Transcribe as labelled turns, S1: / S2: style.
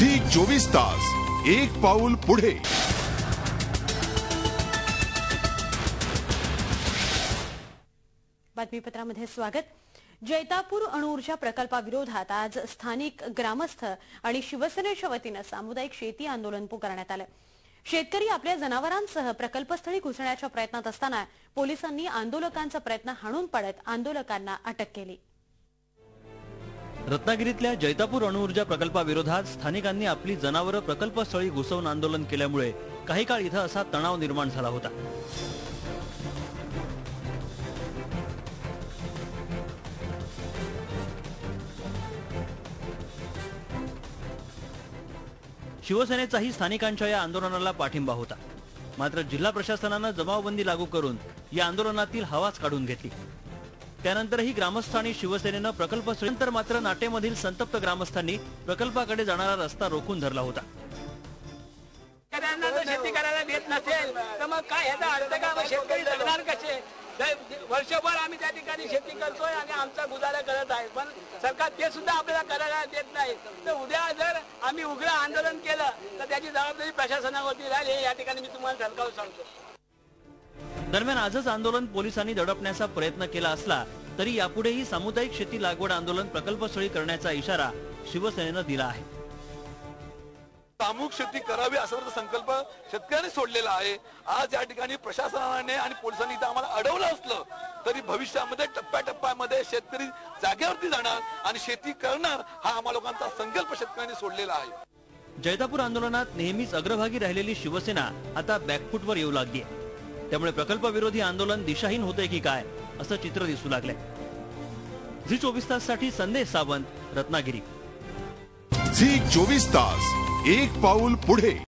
S1: Zee 24 तास एक पाऊल पुढे।
S2: बातमीपत्रामध्ये स्वागत। जैतापूर अणुऊर्जा प्रकल्पाविरोधात आज स्थानिक ग्रामस्थ आणि शिवसेनेच्या वतीने सामुदायिक शेती आंदोलन पुकारण्यात आले। शेतकरी आपल्या जनावरांसह प्रकल्पस्थळी घुसण्याच्या प्रयत्नात असताना पोलिसांनी आंदोलकांचा प्रयत्न हाणून पाडत आंदोलकांना अटक केली।
S3: रत्नागिरीतल्या जैतापूर अणुऊर्जा प्रकल्पाविरोधात स्थानिकांनी आपली जनावरं प्रकल्पस्थळी घुसवून आंदोलन केल्यामुळे काही काळ इथं असा तणाव निर्माण झाला होता। शिवसेनेचाही स्थानिकांच्या या आंदोलनाला पाठिंबा होता। मात्र जिल्हा प्रशासनाने जमावबंदी लागू करून या आंदोलनातील हवाच काढून घेतली। त्यानंतरही ग्रामस्थ आणि शिवसेनेने प्रकल्पस्थळानंतर मात्र नाटेमधील संतप्त ग्रामस्थांनी प्रकल्पाकडे जाणारा रस्ता रोखून धरला होता।
S4: शेती करायला देत नसेल तर मग काय याचा अर्थ काय? शेतकरी जगणार कसे? वर्षभर आम्ही त्या ठिकाणी शेती करतोय आणि आमचा गुजारा करत आहे, पण सरकार ते सुद्धा आपल्याला करायला देत नाही। तर उद्या जर आम्ही उग्र आंदोलन केलं तर त्याची जबाबदारी प्रशासनावरती राहील, हे या ठिकाणी मी तुम्हाला ठणकावून सांगतो।
S3: दरम्यान आजच आंदोलन पोलिसांनी दडपण्याचा प्रयत्न केला असला तरी यापुढेही सामुदायिक शेती लागवड आंदोलन प्रकल्पस्थळी करण्याचा इशारा शिवसेनेने दिला आहे।
S5: सामूहिक शेती करावी असा संकल्प शेतकऱ्यांनी सोडलेला आहे। आज या ठिकाणी प्रशासनाने आणि पोलिसांनी इथं आम्हाला अडवलं असलं तरी भविष्यामध्ये टप्प्याटप्प्यामध्ये शेतकरी जागेवरती जाणार आणि शेती करणार हा आम्हा लोकांचा संकल्प शेतकऱ्यांनी सोडलेला आहे।
S3: जैतापूर आंदोलनात नेहमीच अग्रभागी राहिलेली शिवसेना आता बॅकफूटवर येऊ लागली आहे। त्यामुळे प्रकल्प विरोधी आंदोलन दिशाहीन होते की काय असं चित्र दिसू लागलंय। झी 24 ताससाठी संदेश सावंत, रत्नागिरी।
S1: झी 24 तास एक पाऊल पुढे।